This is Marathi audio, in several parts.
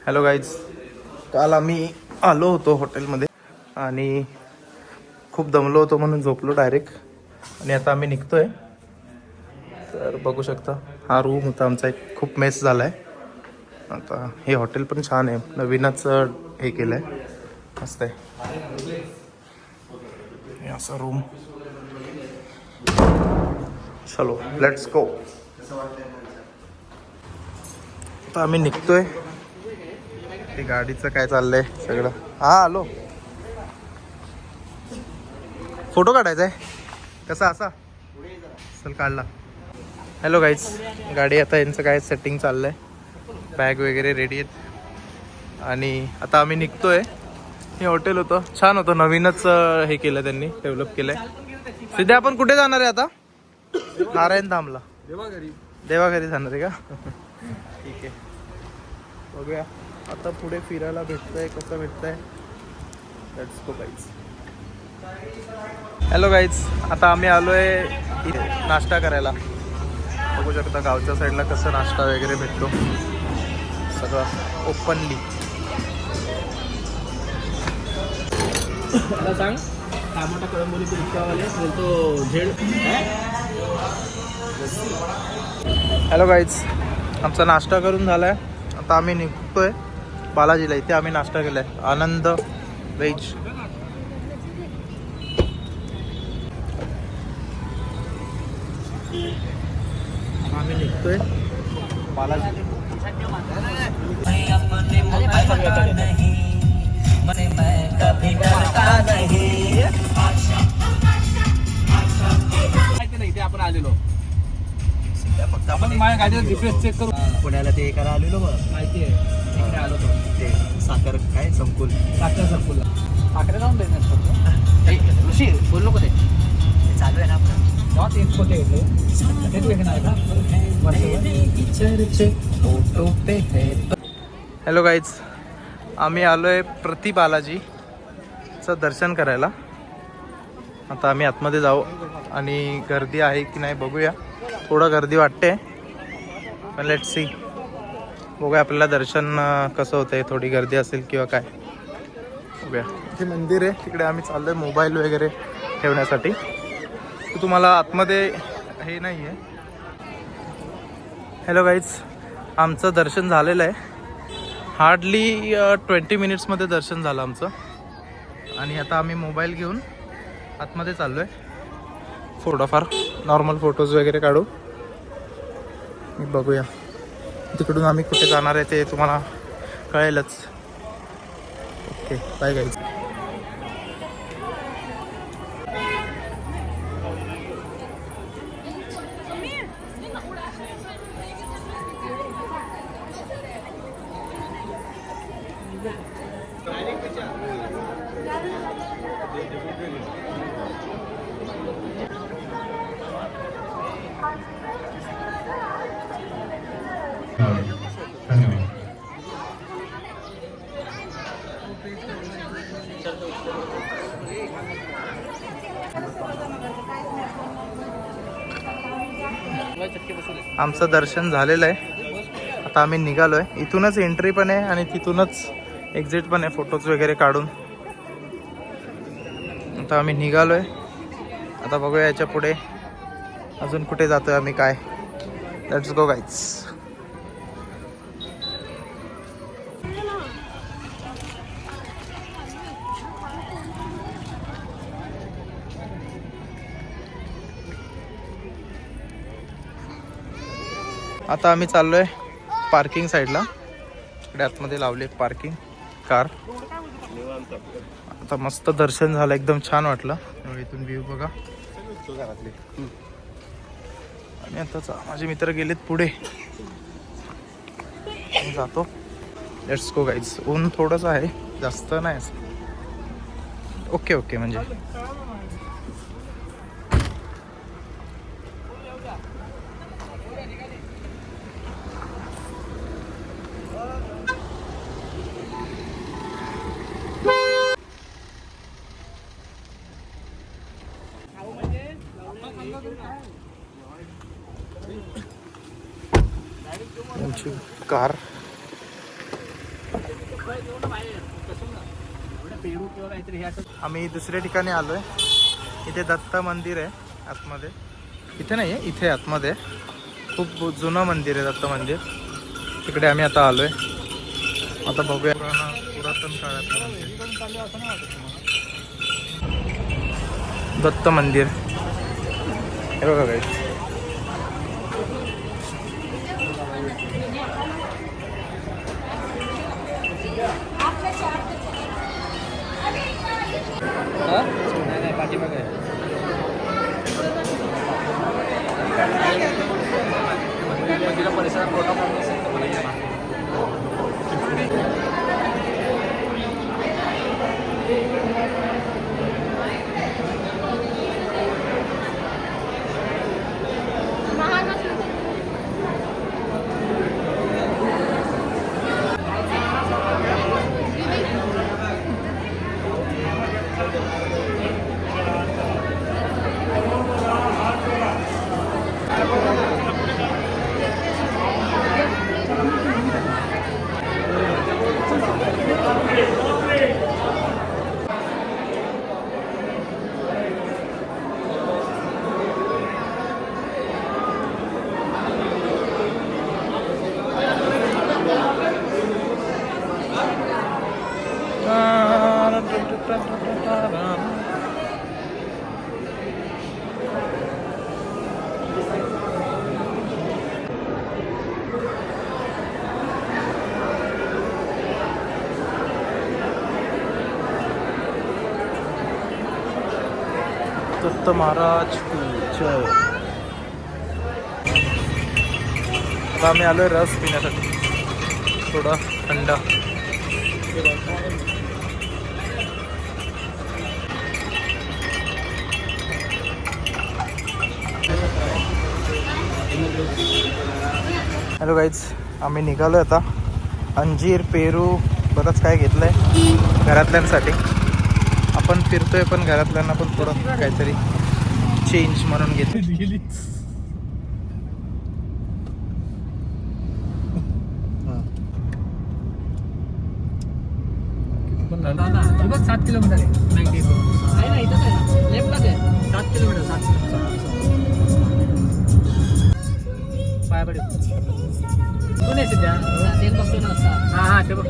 हॅलो गाईज, काल आम्ही आलो होतो हॉटेलमध्ये आणि खूप दमलो होतो म्हणून झोपलो डायरेक्ट. आणि आता आम्ही निघतोय. तर बघू शकता हा रूम होता आमचा, एक खूप मेस झाला आहे. आता हे हॉटेल पण छान आहे, नवीनच हे केलं आहे, मस्त आहे. हे असा रूम. चलो लेट्स गो. आता आम्ही निघतोय. ते गाडीचं काय चाललंय सगळं. हा आलो. फोटो काढायचा आहे कसा असा चल काढला. हॅलो गाईज, गाडी आता यांचं काय सेटिंग चाललंय, बॅग वगैरे रेडी आहेत आणि आता आम्ही निघतोय. हे हॉटेल होतं, छान होतं, नवीनच हे केलं त्यांनी, डेव्हलप केलंय. सिद्धे आपण कुठे जाणार आहे आता? नारायण धामला, देवाघरी जाणार आहे का? ठीक आहे, बघूया आता पुढे फिरायला भेटतंय, कसं भेटतंय. Let's go guys. Hello guys, आता आम्ही आलोय इथे नाश्ता करायला. बघू शकता गावच्या साईडला कसं नाश्ता वगैरे भेटतो, सगळं ओपनली. मला सांग, टमाटा कळंबोली रिक्षावाले बोलतो झेड. हॅलो गाईज, आमचा नाश्ता करून झालाय. आता आम्ही निघतोय बालाजीला. इथे आम्ही नाश्ता केलाय, आनंद व्हेज. आम्ही निघतोय बालाजी. इथे आपण आलेलो, आपण माझ्या गाडीचा जीपीएस चेक करू. पुण्याला ते एकाला आलेलो बघ, माहिती आहे तिकडे आलो तो. ते साखर काय संकुल, साखर संकुलला साखरे जाऊन बिझनेस करतो. ऋषी बोल नको ते चालू आहे ना आपलं. तेव्हा ते खोटे येते ते तू नाही का. हॅलो गाईज, आम्ही आलोय प्रति बालाजीचं दर्शन करायला. आता आम्ही आतमध्ये जाऊ आणि गर्दी आहे की नाही बघूया. थोडं गर्दी वाटते पण लेट्स सी, बघूया आपल्याला दर्शन कसं होतंय. थोडी गर्दी असेल किंवा काय, बघूया. इथे मंदिर आहे, तिकडे आम्ही चाललोय मोबाईल वगैरे ठेवण्यासाठी. तर तुम्हाला आतमध्ये हे नाही आहे. हॅलो गाईज, आमचं दर्शन झालेलं आहे. हार्डली 20 मिनिट्समध्ये दर्शन झालं आमचं. आणि आता आम्ही मोबाईल घेऊन आतमध्ये चाललो आहे. थोडाफार नॉर्मल फोटोज वगैरे काढू. बघूया तिकडून आम्ही कुठे जाणार आहे ते तुम्हाला कळेलच. Okay, bye guys. आमचं दर्शन झालेलं आहे. आता आम्ही निघालो आहे. इथूनच एंट्री पण आहे आणि तिथूनच एक्झिट पण आहे, फोटोज वगैरे काढून. आता आम्ही निघालो आहे. आता बघूया याच्या पुढे अजून कुठे जातोय आम्ही, काय. Let's go guys. आता आम्ही चाललोय पार्किंग साईडला. इकडे आतमध्ये लावले पार्किंग कार. आता मस्त दर्शन झालं, एकदम छान वाटलं. इथून व्ह्यू बघा. आणि आता माझे मित्र गेलेत पुढे, जातो. Let's go guys. ऊन थोडंच आहे, जास्त नाही असं. ओके ओके म्हणजे कार पेरू किंवा काहीतरी हे असं. आम्ही दुसऱ्या ठिकाणी आलोय. इथे दत्त मंदिर आहे आतमध्ये. इथे नाही आहे, इथे आतमध्ये खूप जुनं मंदिर आहे दत्त मंदिर. तिकडे आम्ही आता आलोय. आता बघूया पुरातन काळातलं मंदिर. दत्त मंदिर हे बघा काही. पाठीमागे परिसरात फोटो काढून असेल तर मला येणार. दत्त महाराज की जय. आता आम्ही आलोय रस पिण्यासाठी, थोडा थंड. हॅलो गाईज, आम्ही निघालोय आता. अंजीर, पेरू बरंच काय घेतलंय घरातल्यांसाठी. आपण फिरतोय पण घरातल्यांना पण थोडं काहीतरी चेंज म्हणून घेतली. बघ 7 किलोमीटर आहे. नाही इथं आहे, लेफ्टलाच आहे. 7 किलोमीटर. 7 पाया पडेल. तू नाही सध्या तेल बघतो ना. हां ते बघ.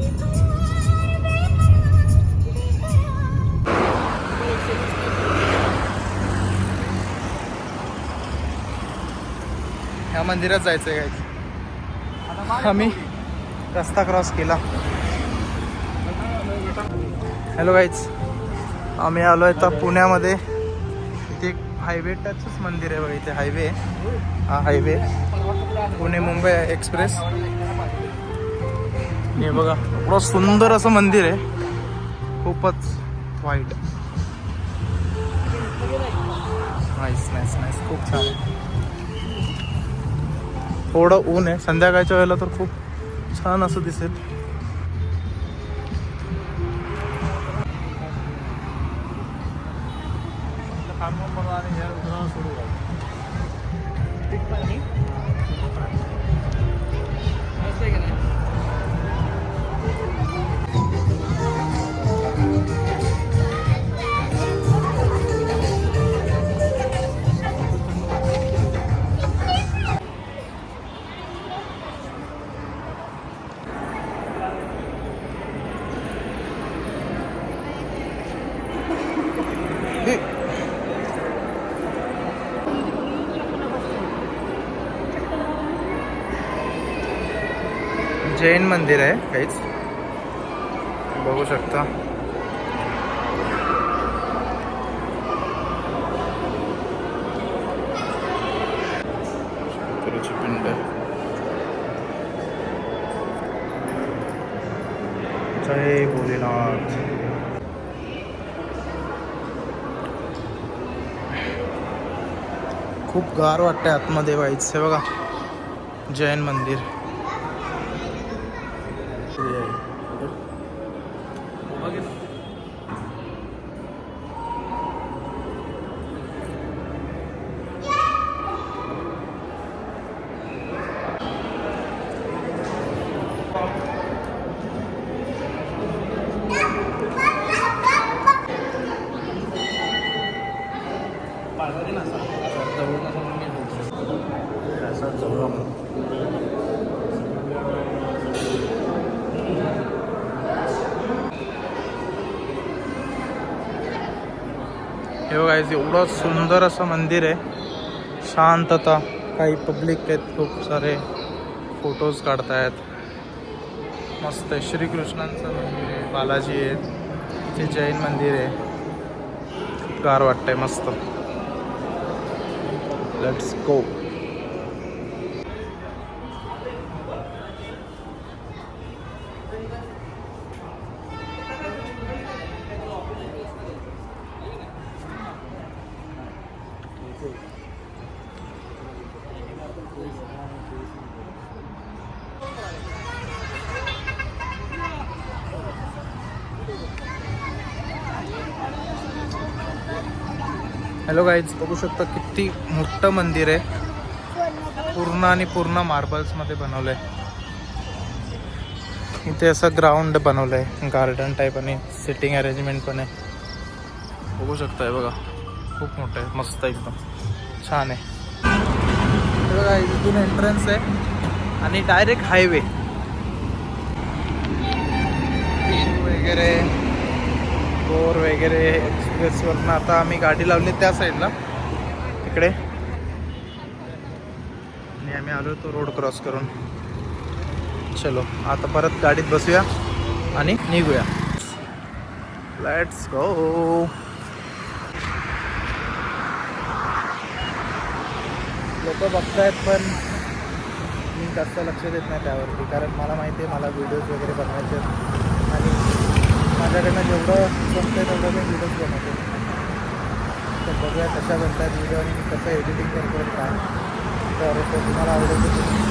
ह्या मंदिरात जायचं आहे गाईज. आम्ही रस्ता क्रॉस केला. हॅलो गाईज, आम्ही आलो आहे आता पुण्यामध्ये. इथे एक हायवे टचच मंदिर आहे बघा. इथे हायवे, हा हायवे पुणे मुंबई एक्सप्रेस. हे बघा एवढं सुंदर असं मंदिर आहे, खूपच वाईट. नाईस नाईस नाईस, खूप छान. थोडं ऊन आहे, संध्याकाळच्या वेळेला तर खूप छान असं दिसेल. जैन मंदिर आहे काहीच, बघू शकता. शंकराची पिंड. जय भोलेनाथ. खूप गार वाटतंय आतमध्ये वाईच. हे बघा जैन मंदिर. जाऊ आपण. हे बघा एवढं सुंदर असं मंदिर आहे. शांतता, काही पब्लिक आहेत, खूप सारे फोटोज काढतायत. मस्त आहे. श्रीकृष्णांचं मंदिर आहे, बालाजी आहे, इथे जैन मंदिर आहे. खूप गार वाटतंय, मस्त. Let's go. हॅलो गाईज, बघू शकता किती मोठं मंदिर आहे. पूर्ण मार्बल्समध्ये बनवलं आहे. इथे असं ग्राउंड बनवलं आहे, गार्डन टाईप, आणि सिटिंग अरेंजमेंट पण आहे. बघू शकताय बघा, खूप मोठं आहे, मस्त एकदम छान आहे. हे बघा इथून एंट्रन्स आहे आणि डायरेक्ट हायवे वगैरे, बोर वगैरे. एक्सप्रेसवरनं आता आम्ही गाडी लावली त्या साईडला तिकडे, आणि आम्ही आलो तो रोड क्रॉस करून. चलो आता परत गाडीत बसूया आणि निघूया. Let's go. लोक बघतायत पण मी जास्त लक्ष देत नाही त्यावरती, कारण मला माहिती आहे मला व्हिडिओज वगैरे बनवायचे आहेत आणि माझ्याकडनं जेवढं जमतं आहे तेवढं मी व्हिडिओज बनवतो. तर बघूया कशा बनतात व्हिडिओ आणि मी कसं एडिटिंग करतो काय. तर तो तुम्हाला आवडेल तर तुम्ही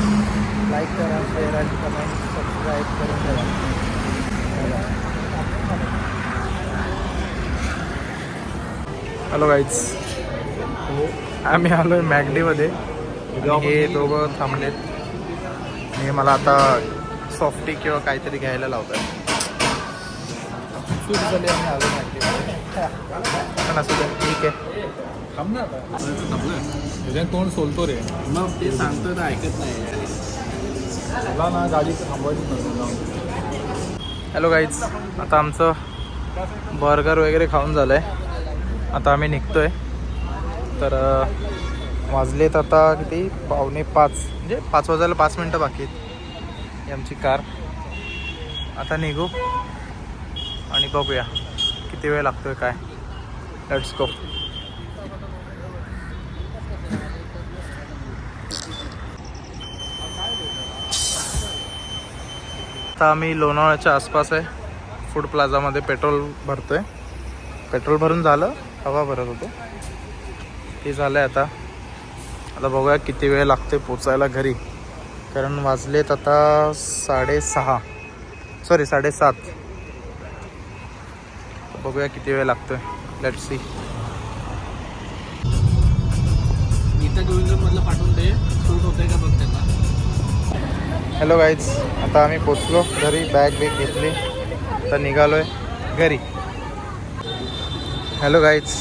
लाईक करा, शेअर आणि कमेंट, सबस्क्राईब करून ठेवा. हॅलो गाईज, आम्ही आलो आहे मॅगडीमध्ये. हे दोघं थांबलेत आणि मला आता सॉफ्टी किंवा काहीतरी घ्यायला लावत आहे. सूट झाली आम्ही आलो मॅगडीमध्ये. पण असू द्या, ठीक आहे. थांब ना आता, त्याच्यात तोंड सोलतो रे. मग ते सांगतो तर ऐकत नाही. मला ना गाडी थांबवायची नव्हती. हॅलो गाईज, आता आमचं बर्गर वगैरे खाऊन झालं आहे. आता आम्ही निघतो आहे. तर वाजलेत आता किती, 4:45, म्हणजे 5 वाजायला 5 मिनटं बाकी आहेत. ही आमची कार. आता निघू आणि बघूया किती वेळ लागतोय काय. Let's go. आता आम्ही लोणावळ्याच्या आसपास आहे. फूड प्लाझामध्ये पेट्रोल भरतोय. पेट्रोल भरून झालं, हवा भरत होतो, ते झालं आहे. आता बघूया किती वेळ लागते पोचायला घरी, कारण वाजलेत आता 7:30. बघूया किती वेळ लागतोय. Let's see. गीता गोविंदमधलं पाठवून दे, सूट होतंय का बघ त्यांना. हॅलो गाईज, आता आम्ही पोचलो घरी. बॅग घेतली, आता निघालो आहे घरी. हॅलो गाईज,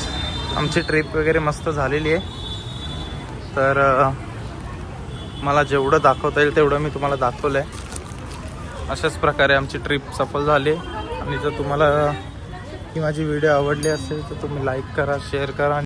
आमची ट्रिप वगैरे मस्त झालेली आहे. तर मला जेवढं दाखवता येईल तेवढं मी तुम्हाला दाखवलं आहे. अशाच प्रकारे आमची ट्रिप सफल झाली. आणि जर तुम्हाला ही माझी व्हिडिओ आवडली असेल तर तुम्ही लाईक करा, शेअर करा.